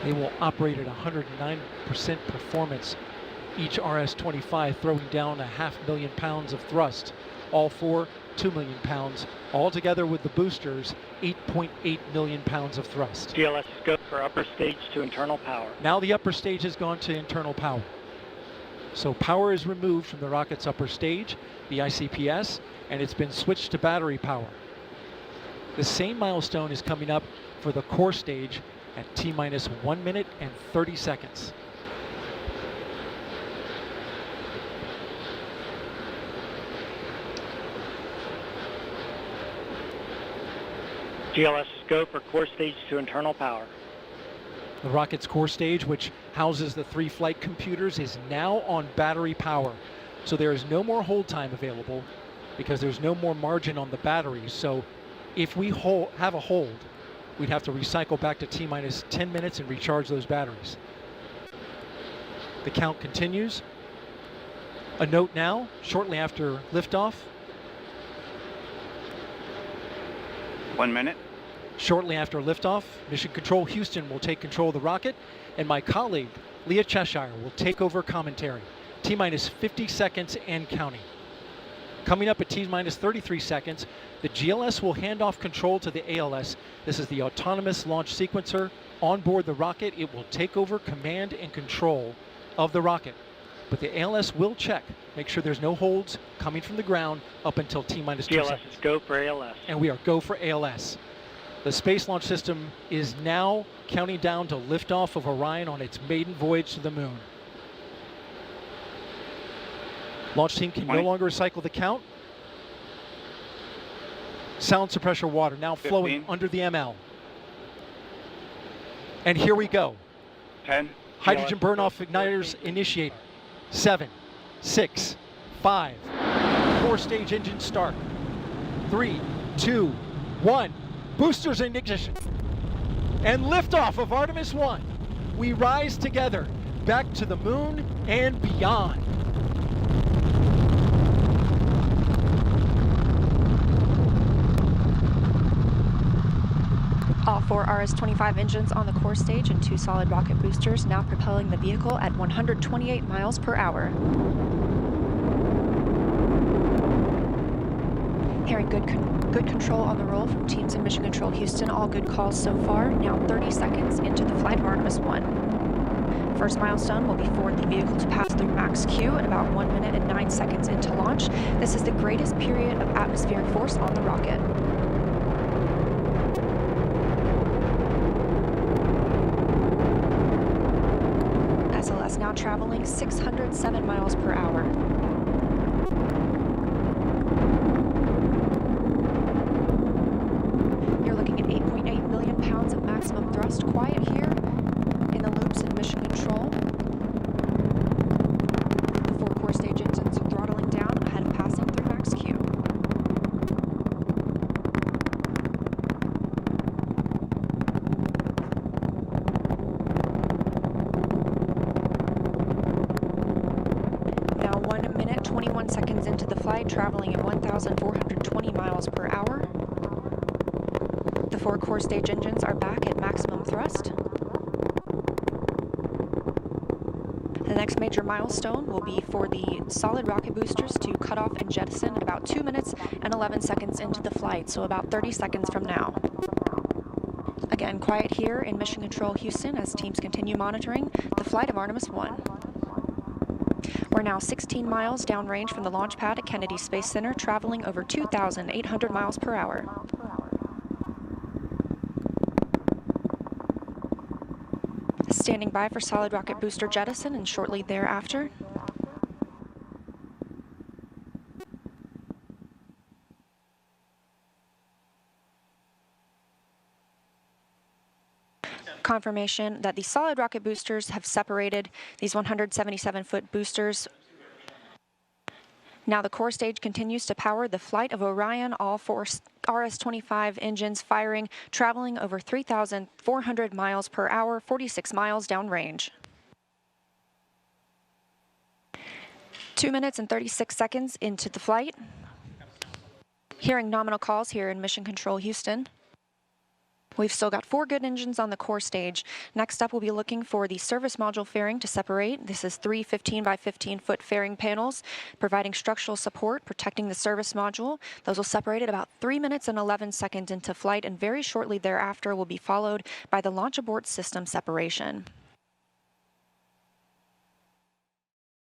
They will operate at 109% performance. Each RS-25 throwing down 500,000 pounds of thrust. All four, 2 million pounds. All together with the boosters, 8.8 million pounds of thrust. GLS scope for upper stage to internal power. Now the upper stage has gone to internal power. So power is removed from the rocket's upper stage, the ICPS, and it's been switched to battery power. The same milestone is coming up for the core stage at T-minus 1 minute and 30 seconds. GLS scope for core stage to internal power. The rocket's core stage, which houses the 3 flight computers, is now on battery power. So there is no more hold time available because there's no more margin on the batteries. So if we have a hold, we'd have to recycle back to T-minus 10 minutes and recharge those batteries. The count continues. A note now, shortly after liftoff. 1 minute. Shortly after liftoff, Mission Control Houston will take control of the rocket, and my colleague, Leah Cheshire, will take over commentary. T-minus 50 seconds and counting. Coming up at T-minus 33 seconds, the GLS will hand off control to the ALS. This is the autonomous launch sequencer. On board the rocket, it will take over command and control of the rocket. But the ALS will check, make sure there's no holds coming from the ground up until T-minus 2 GLS seconds. is go for ALS. And we are go for ALS. The Space Launch System is now counting down to liftoff of Orion on its maiden voyage to the moon. Launch team can no longer recycle the count. Sound suppressor water now flowing 15. under the ML. And here we go. 10. Hydrogen burn-off igniters initiated. 7, 6, 5. Core stage engine start. 3, 2, 1. Boosters in ignition. And liftoff of Artemis 1. We rise together back to the moon and beyond. All 4 RS-25 engines on the core stage and 2 solid rocket boosters now propelling the vehicle at 128 miles per hour. Hearing good control on the roll from teams in Mission Control Houston. All good calls so far. Now 30 seconds into the flight of Artemis 1. First milestone will be for the vehicle to pass through max Q at about 1 minute and 9 seconds into launch. This is the greatest period of atmospheric force on the rocket. SLS now traveling 607 miles per hour. You're looking at 8.8 million pounds of maximum thrust. Quiet here in the loops in Mission Control. The 4 core stage engines are throttling down ahead of passing through max Q. Now 1 minute, 21 seconds into the flight, traveling at 1,420 miles per hour. The 4 core stage engines are back at maximum thrust. The next major milestone will be for the solid rocket boosters to cut off and jettison at about 2 minutes and 11 seconds into the flight, so about 30 seconds from now. Again, quiet here in Mission Control Houston as teams continue monitoring the flight of Artemis 1. We're now 16 miles downrange from the launch pad at Kennedy Space Center, traveling over 2,800 miles per hour. Standing by for solid rocket booster jettison and shortly thereafter. Confirmation that the solid rocket boosters have separated these 177-foot boosters. Now the core stage continues to power the flight of Orion, all 4 RS-25 engines firing, traveling over 3,400 miles per hour, 46 miles downrange. 2 minutes and 36 seconds into the flight. Hearing nominal calls here in Mission Control Houston. We've still got 4 good engines on the core stage. Next up, we'll be looking for the service module fairing to separate. This is 3 15 by 15 foot fairing panels, providing structural support, protecting the service module. Those will separate at about 3 minutes and 11 seconds into flight, and very shortly thereafter will be followed by the launch abort system separation.